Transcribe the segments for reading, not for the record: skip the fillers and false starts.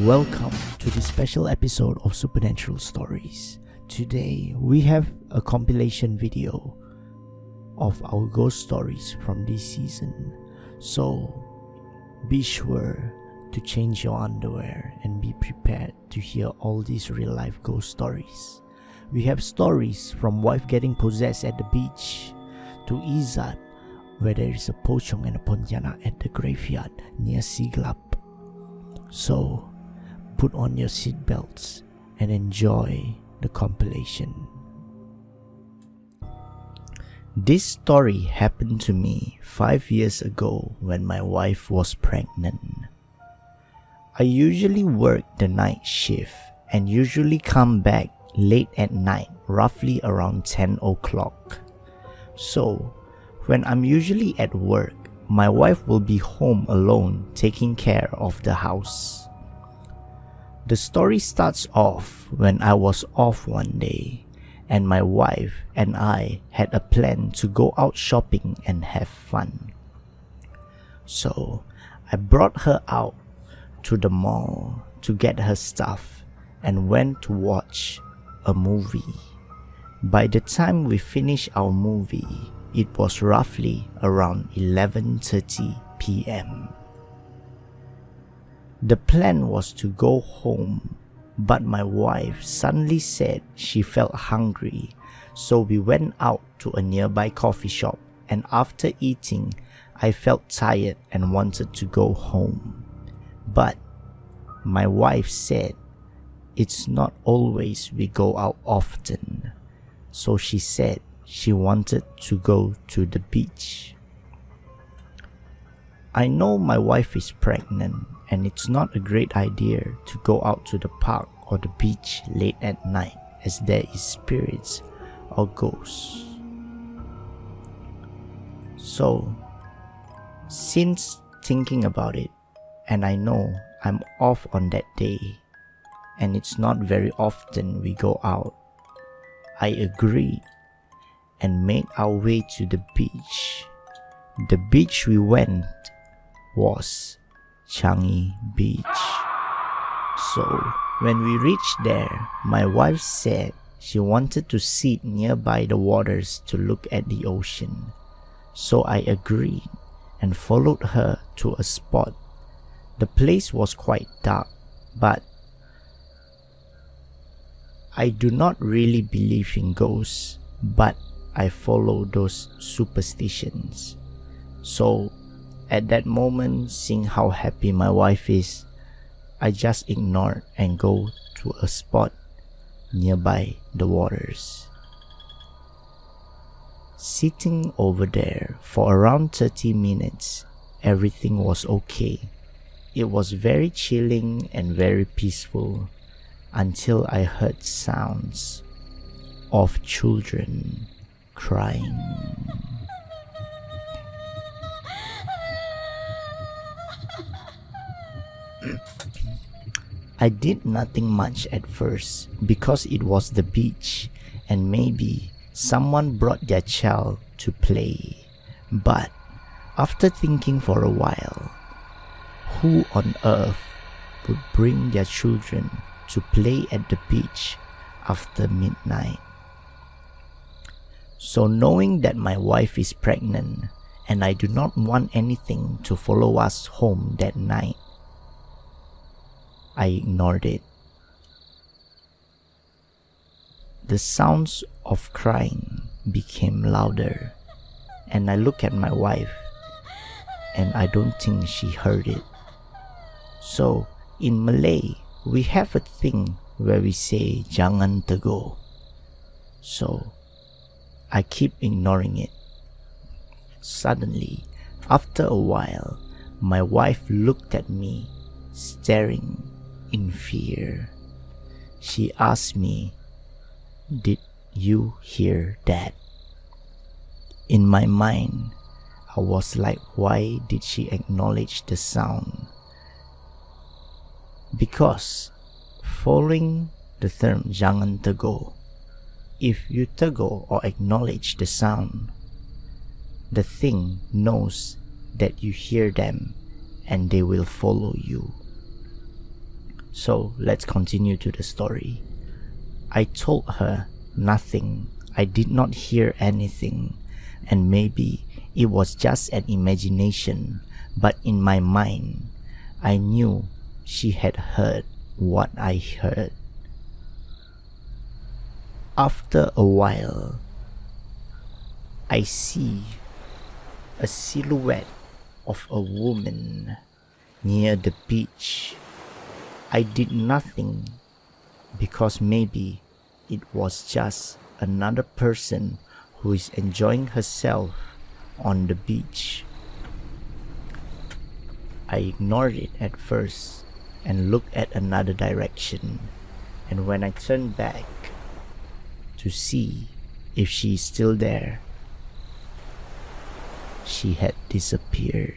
Welcome to this special episode of Supernatural Stories. Today we have a compilation video of our ghost stories from this season. So be sure to change your underwear and be prepared to hear all these real life ghost stories. We have stories from wife getting possessed at the beach to Izat, where there is a POCONG and a PONTIANAK at the graveyard near SIGLAP. So put on your seatbelts and enjoy the compilation. This story happened to me 5 years ago when my wife was pregnant. I usually work the night shift and usually come back late at night, roughly around 10 o'clock. So when I'm usually at work, my wife will be home alone taking care of the house. The story starts off when I was off one day and my wife and I had a plan to go out shopping and have fun. So I brought her out to the mall to get her stuff and went to watch a movie. By the time we finished our movie, it was roughly around 11:30 p.m. The plan was to go home, but my wife suddenly said she felt hungry, so we went out to a nearby coffee shop, and after eating, I felt tired and wanted to go home. But my wife said it's not always we go out often, so she said she wanted to go to the beach. I know my wife is pregnant and it's not a great idea to go out to the park or the beach late at night as there is spirits or ghosts. So, since thinking about it, and I know I'm off on that day, and it's not very often we go out, I agreed and made our way to the beach. The beach we went was CHANGI beach. So when we reached there, my wife said she wanted to sit nearby the waters to look at the ocean. So I agreed and followed her to a spot. The place was quite dark, but I do not really believe in ghosts, but I follow those superstitions. So at that moment, seeing how happy my wife is, I just ignored and go to a spot nearby the waters. Sitting over there for around 30 minutes, everything was okay. It was very chilling and very peaceful until I heard sounds of children crying. I did nothing much at first because it was the beach and maybe someone brought their child to play. But after thinking for a while, who on earth would bring their children to play at the beach after midnight? So knowing that my wife is pregnant and I do not want anything to follow us home that night, I ignored it. The sounds of crying became louder and I look at my wife and I don't think she heard it. So in Malay, we have a thing where we say jangan tegur. So I keep ignoring it. Suddenly, after a while, my wife looked at me, staring in fear. She asked me, "Did you hear that?" In my mind, I was like, why did she acknowledge the sound? Because following the term jangan tegur, if you tegur or acknowledge the sound, the thing knows that you hear them and they will follow you. So let's continue to the story. I told her nothing. I did not hear anything, and maybe it was just an imagination, but in my mind, I knew she had heard what I heard. After a while, I see a silhouette of a woman near the beach. I did nothing because maybe it was just another person who is enjoying herself on the beach. I ignored it at first and looked at another direction, and when I turned back to see if she is still there, she had disappeared.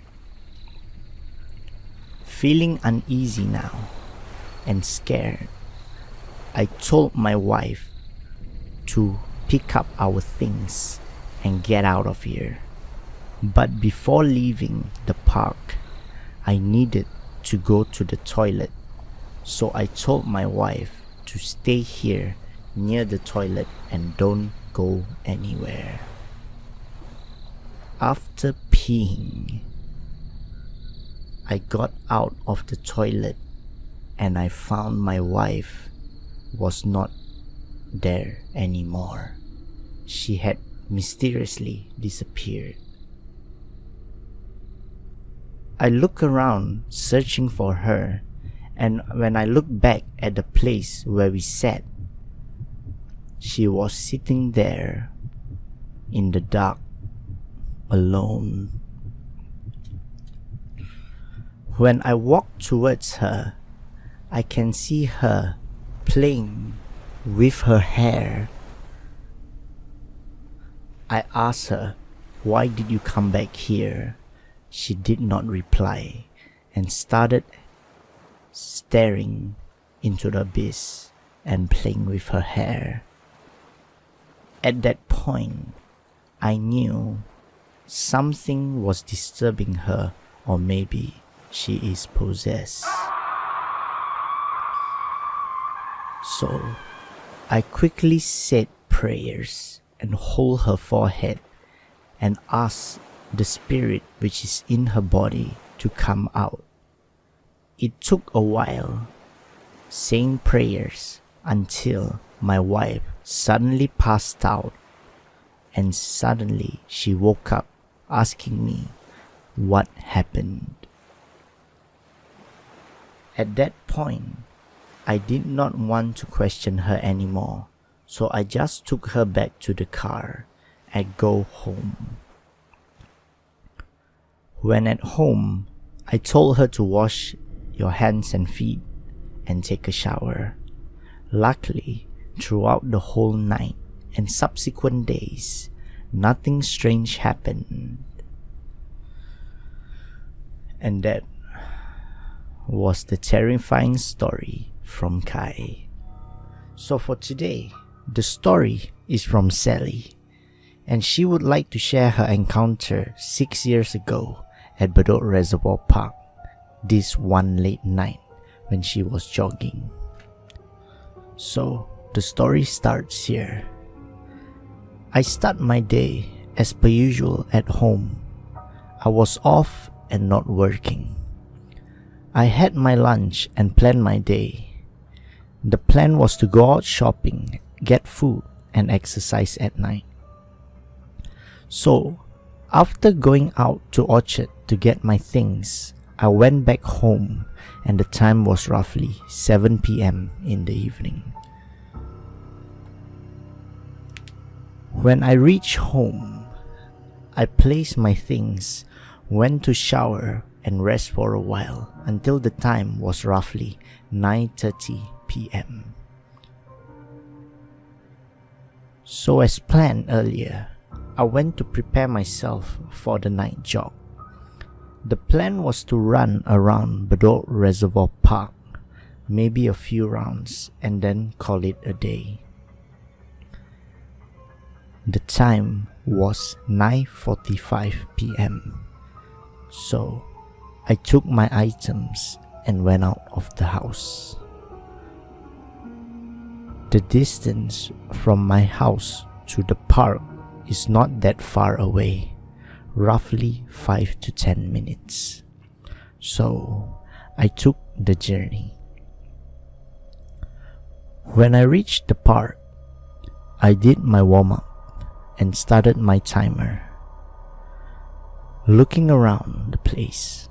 Feeling uneasy now and scared, I told my wife to pick up our things and get out of here. But before leaving the park, I needed to go to the toilet, so I told my wife to stay here near the toilet and don't go anywhere. After peeing, I got out of the toilet and I found my wife was not there anymore. She had mysteriously disappeared. I looked around searching for her, and when I looked back at the place where we sat, she was sitting there in the dark, alone. When I walked towards her, I can see her playing with her hair. I asked her, "Why did you come back here?" She did not reply and started staring into the abyss and playing with her hair. At that point, I knew something was disturbing her, or maybe she is possessed. So I quickly said prayers and hold her forehead and asked the spirit which is in her body to come out. It took a while, saying prayers, until my wife suddenly passed out, and suddenly she woke up asking me what happened. At that point, I did not want to question her anymore, so I just took her back to the car and go home. When at home, I told her to wash your hands and feet and take a shower. Luckily, throughout the whole night and subsequent days, nothing strange happened. And that was the terrifying story from Kai. So for today, the story is from Sally, and she would like to share her encounter 6 years ago at Bedok Reservoir Park, this one late night when she was jogging. So the story starts here. I start my day as per usual at home. I was off and not working. I had my lunch and planned my day. The plan was to go out shopping, get food, and exercise at night. So, after going out to Orchard to get my things, I went back home, and the time was roughly 7 p.m. in the evening. When I reached home, I placed my things, went to shower, and rest for a while until the time was roughly 9:30 p.m. So as planned earlier, I went to prepare myself for the night jog. The plan was to run around Bedok Reservoir Park, maybe a few rounds, and then call it a day. The time was 9:45 p.m. So I took my items and went out of the house. The distance from my house to the park is not that far away, roughly 5 to 10 minutes. So I took the journey. When I reached the park, I did my warm-up and started my timer. Looking around the place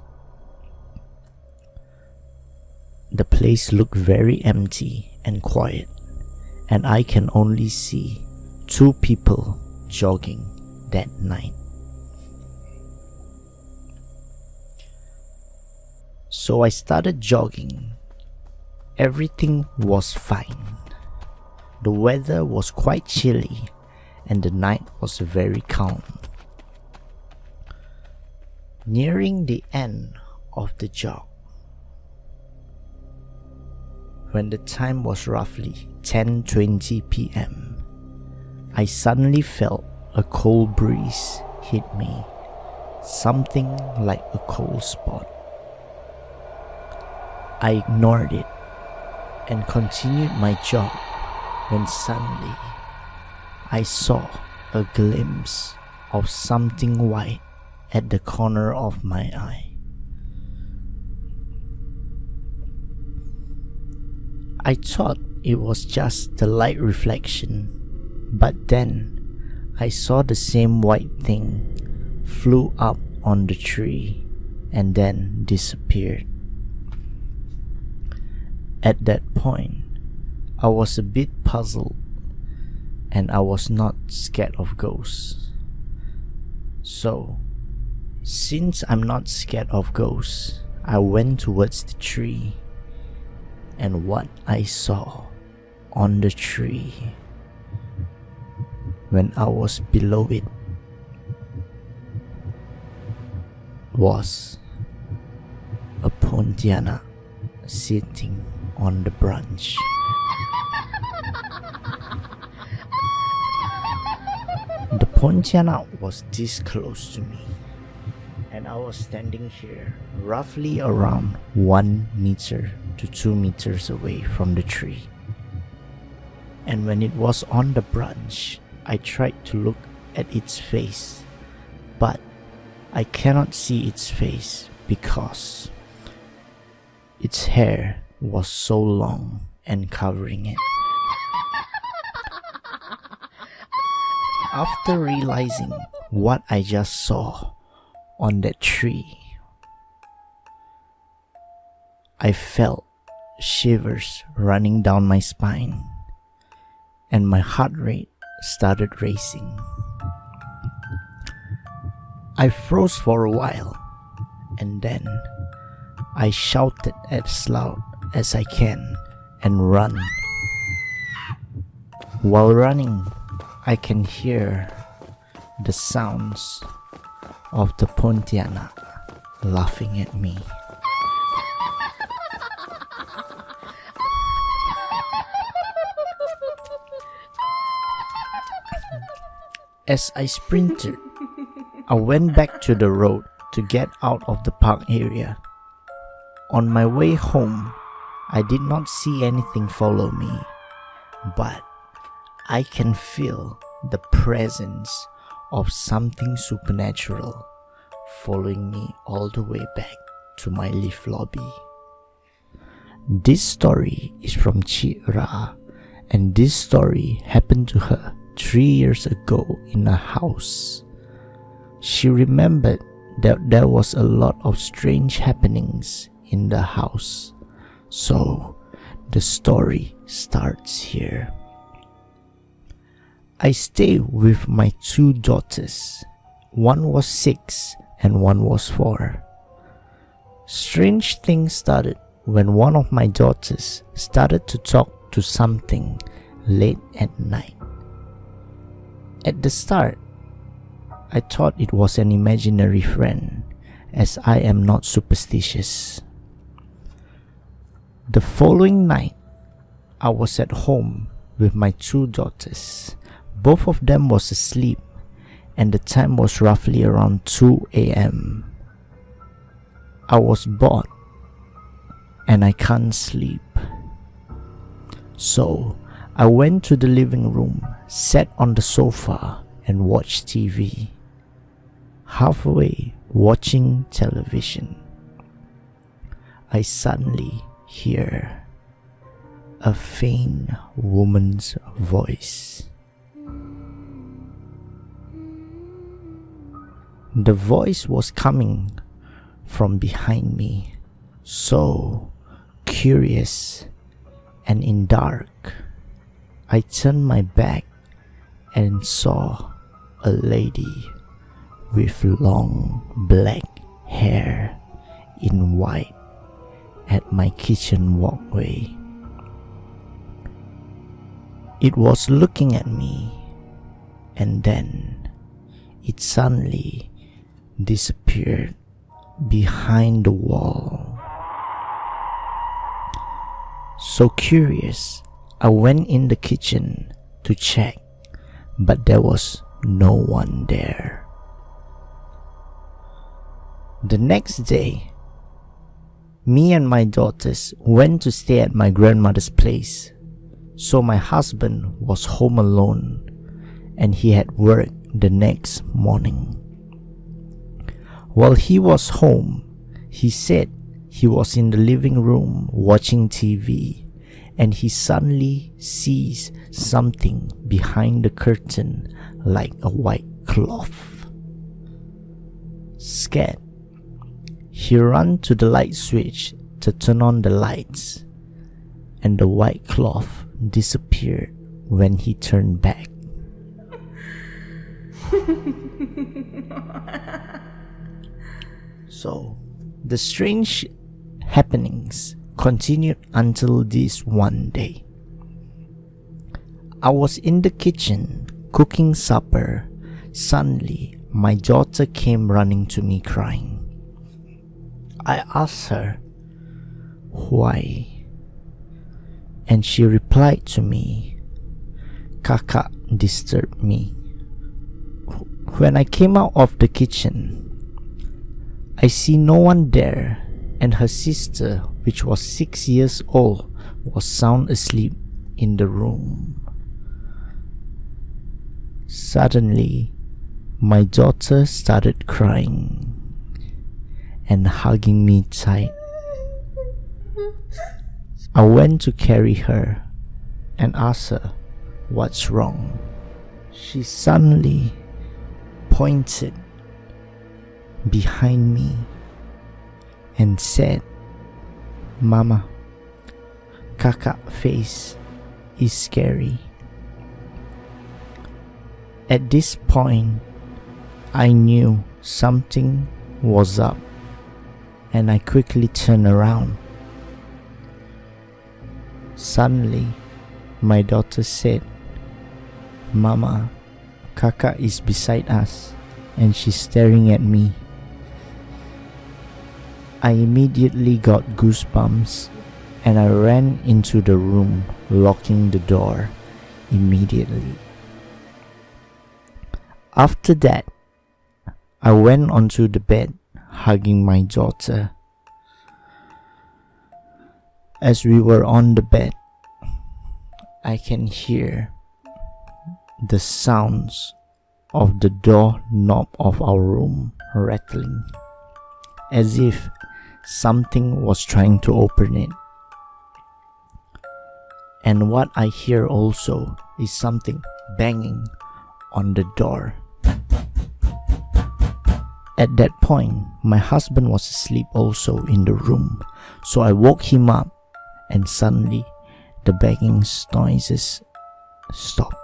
looked very empty and quiet, and I can only see 2 people jogging that night. So I started jogging. Everything was fine. The weather was quite chilly and the night was very calm. Nearing the end of the jog, when the time was roughly 10:20 p.m., I suddenly felt a cold breeze hit me, something like a cold spot. I ignored it and continued my jog when suddenly I saw a glimpse of something white at the corner of my eye. I thought it was just the light reflection, but then I saw the same white thing flew up on the tree and then disappeared. At that point, I was a bit puzzled, and I was not scared of ghosts. So, since I'm not scared of ghosts, I went towards the tree, and what I saw on the tree when I was below it was a Pontianak sitting on the branch. The Pontianak was this close to me, and I was standing here roughly around 1 meter to 2 meters away from the tree. And when it was on the branch, I tried to look at its face, but I cannot see its face because its hair was so long and covering it. After realizing what I just saw on that tree, I felt shivers running down my spine, and my heart rate started racing. I froze for a while, and then I shouted as loud as I can and run. While running, I can hear the sounds of the Pontianak laughing at me. As I sprinted, I went back to the road to get out of the park area. On my way home, I did not see anything follow me, but I can feel the presence of something supernatural following me all the way back to my lift lobby. This story is from Chira, and this story happened to her 3 years ago in a house. She remembered that there was a lot of strange happenings in the house. So the story starts here. I stay with my 2 daughters. One was 6 and one was 4. Strange things started when one of my daughters started to talk to something late at night. At the start, I thought it was an imaginary friend, as I am not superstitious. The following night, I was at home with my 2 daughters. Both of them was asleep, and the time was roughly around 2 a.m. I was bored, and I can't sleep. So, I went to the living room, sat on the sofa, and watched TV. Halfway watching television, I suddenly hear a faint woman's voice. The voice was coming from behind me, so curious and in dark. I turned my back and saw a lady with long black hair in white at my kitchen walkway. It was looking at me, and then it suddenly disappeared behind the wall. So curious, I went in the kitchen to check, but there was no one there. The next day, me and my daughters went to stay at my grandmother's place, so my husband was home alone and he had work the next morning. While he was home, he said he was in the living room watching TV and he suddenly sees something behind the curtain like a white cloth. Scared, he ran to the light switch to turn on the lights, and the white cloth disappeared when he turned back. So, the strange happenings continued until this one day. I was in the kitchen cooking supper. Suddenly, my daughter came running to me crying. I asked her, "Why?" And she replied to me, "Kakak disturbed me." When I came out of the kitchen, I see no one there, and her sister, which was 6 years old, was sound asleep in the room. Suddenly, my daughter started crying and hugging me tight. I went to carry her and asked her what's wrong. She suddenly pointed behind me and said, "Mama, Kakak face is scary." At this point, I knew something was up, and I quickly turned around. Suddenly, my daughter said, "Mama, Kakak is beside us, and she's staring at me." I immediately got goosebumps, and I ran into the room, locking the door immediately. After that, I went onto the bed, hugging my daughter. As we were on the bed, I can hear the sounds of the door knob of our room rattling, as if something was trying to open it. And what I hear also is something banging on the door. At that point, my husband was asleep also in the room, so I woke him up, and suddenly the banging noises stopped.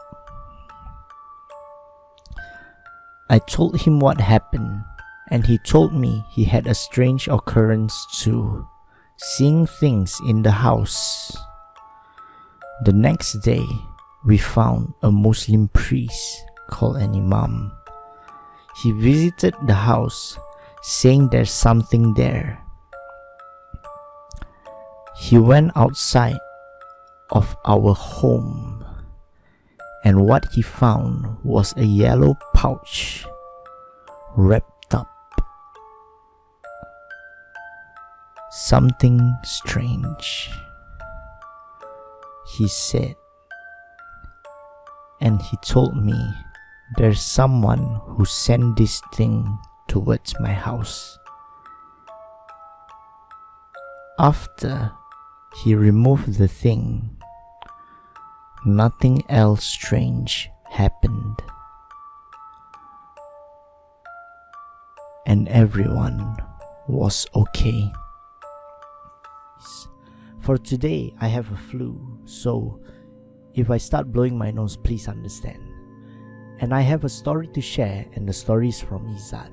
I told him what happened, and he told me he had a strange occurrence too, seeing things in the house. The next day, we found a Muslim priest called an imam. He visited the house, saying there's something there. He went outside of our home, and what he found was a yellow pouch wrapped up. Something strange. He said and he told me there's someone who sent this thing towards my house. After he removed the thing, nothing else strange happened, and everyone was okay. For today, I have a flu, so if I start blowing my nose, please understand. And I have a story to share, and the story is from Izzat.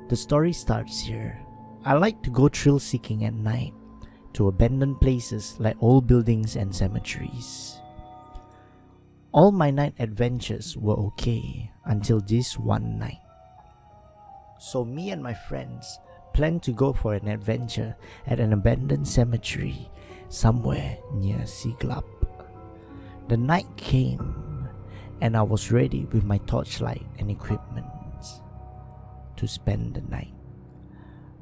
The story starts here. I like to go thrill seeking at night to abandoned places like old buildings and cemeteries. All my night adventures were okay until this one night. So me and my friends planned to go for an adventure at an abandoned cemetery somewhere near SIGLAP. The night came and I was ready with my torchlight and equipment to spend the night.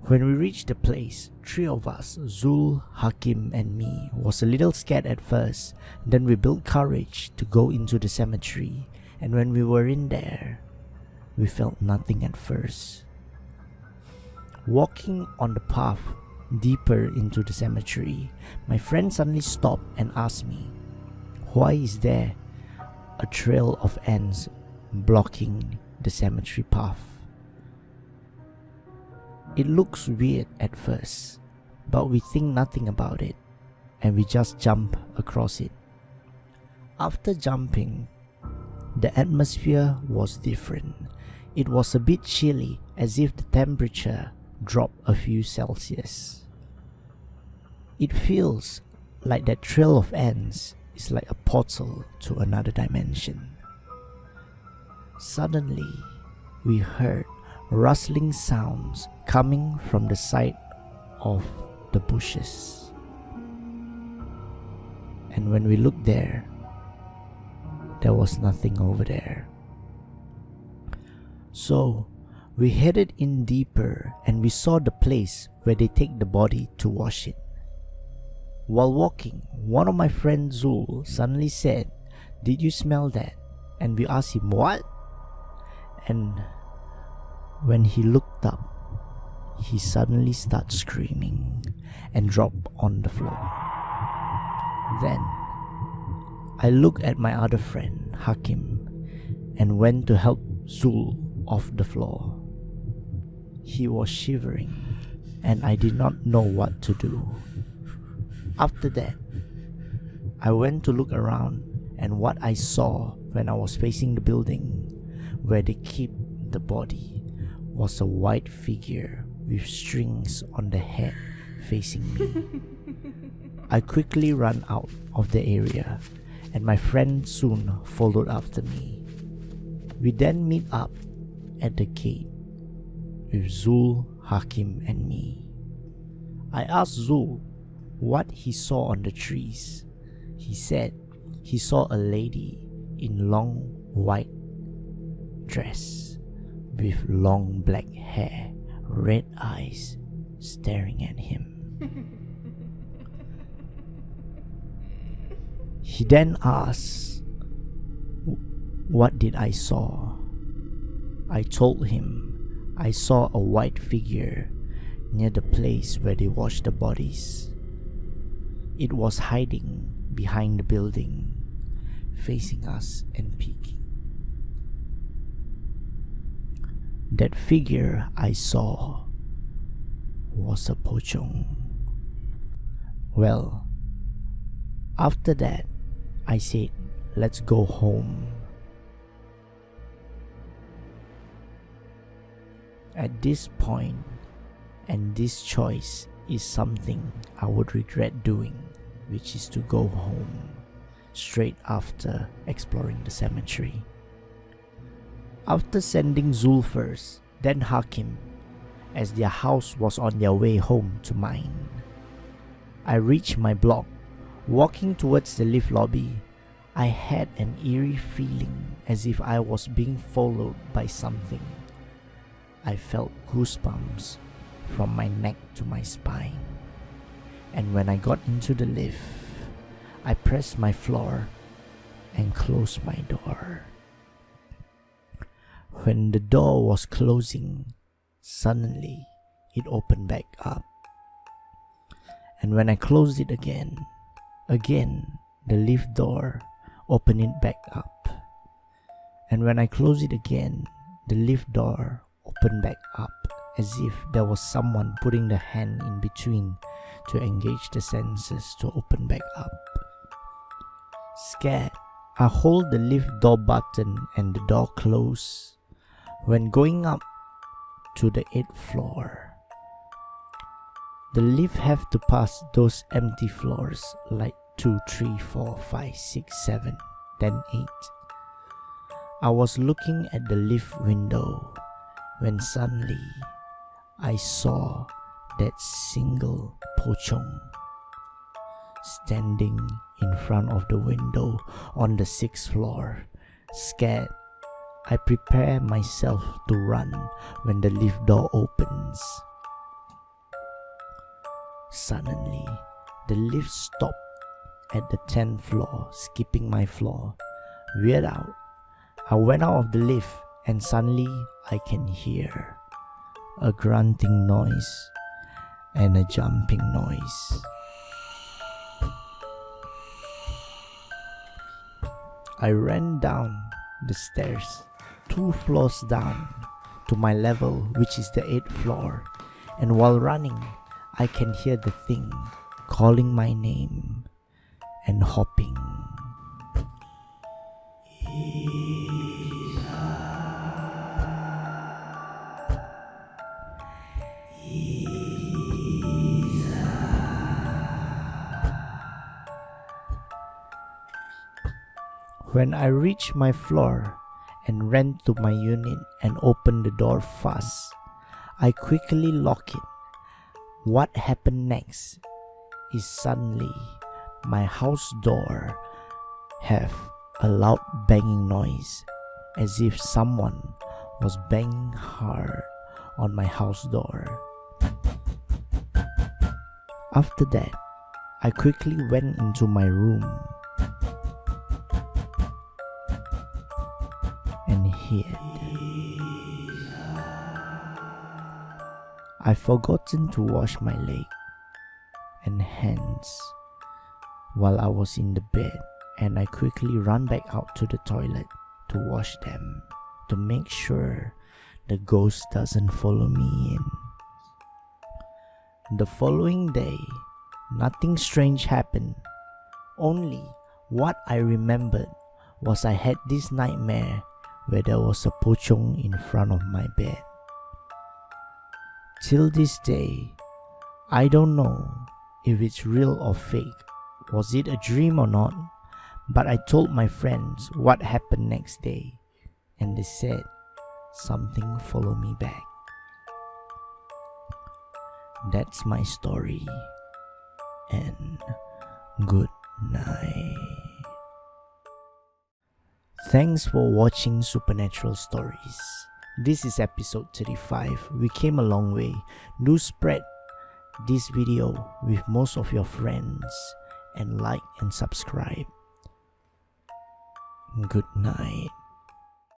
When we reached the place, 3 of us, Zul, Hakim and me, was a little scared at first. Then we built courage to go into the cemetery, and when we were in there, we felt nothing at first. Walking on the path deeper into the cemetery, my friend suddenly stopped and asked me, why is there a trail of ants blocking the cemetery path? It looks weird at first, but we think nothing about it and we just jump across it. After jumping, the atmosphere was different. It was a bit chilly, as if the temperature dropped a few Celsius. It feels like that trail of ants is like a portal to another dimension. Suddenly, we heard rustling sounds coming from the side of the bushes. And when we looked there was nothing over there. So we headed in deeper and we saw the place where they take the body to wash it. While walking, one of my friends, Zul, suddenly said, "Did you smell that?" And we asked him, "What?" And when he looked up, he suddenly started screaming and dropped on the floor. Then I looked at my other friend, Hakim, and went to help Zul off the floor. He was shivering and I did not know what to do. After that, I went to look around, and what I saw when I was facing the building where they keep the body was a white figure with strings on the head facing me. I quickly ran out of the area and my friend soon followed after me. We then meet up at the gate with Zul, Hakim and me. I asked Zul what he saw on the trees. He said he saw a lady in long white dress with long black hair, red eyes, staring at him. He then asked, what did I saw? I told him I saw a white figure near the place where they wash the bodies. It was hiding behind the building, facing us and peeking. That figure I saw was a pocong. Well, after that, I said, let's go home. At this point, and this choice is something I would regret doing, which is to go home straight after exploring the cemetery. After sending Zul first, then Hakim, as their house was on their way home to mine, I reached my block. Walking towards the lift lobby, I had an eerie feeling as if I was being followed by something. I felt goosebumps from my neck to my spine. And when I got into the lift, I pressed my floor and closed my door. When the door was closing, suddenly it opened back up. And when I closed it again, the lift door opened it back up. And when I closed it again, the lift door opened back up, as if there was someone putting the hand in between to engage the sensors to open back up. Scared, I hold the lift door button and the door closed. When going up to the 8th floor, the lift have to pass those empty floors like 2, 3, 4, 5, 6, 7, then 8. I was looking at the lift window when suddenly I saw that single pocong standing in front of the window on the 6th floor. Scared, I prepare myself to run when the lift door opens. Suddenly, the lift stopped at the 10th floor, skipping my floor. Weird out, I went out of the lift and suddenly I can hear a grunting noise and a jumping noise. I ran down the stairs 2 floors down to my level, which is the 8th floor, and while running I can hear the thing calling my name and hopping. When I reached my floor and ran to my unit and opened the door fast, I quickly locked it. What happened next is suddenly my house door have a loud banging noise, as if someone was banging hard on my house door. After that, I quickly went into my room and hid. I forgotten to wash my leg and hands while I was in the bed, and I quickly ran back out to the toilet to wash them to make sure the ghost doesn't follow me in. The following day, nothing strange happened. Only what I remembered was I had this nightmare where there was a pocong in front of my bed. Till this day, I don't know if it's real or fake. Was it a dream or not? But I told my friends what happened next day, and they said something followed me back. That's my story, and good night. Thanks for watching Supernatural Stories. This is episode 35. We came a long way. Do spread this video with most of your friends and like and subscribe. Good night.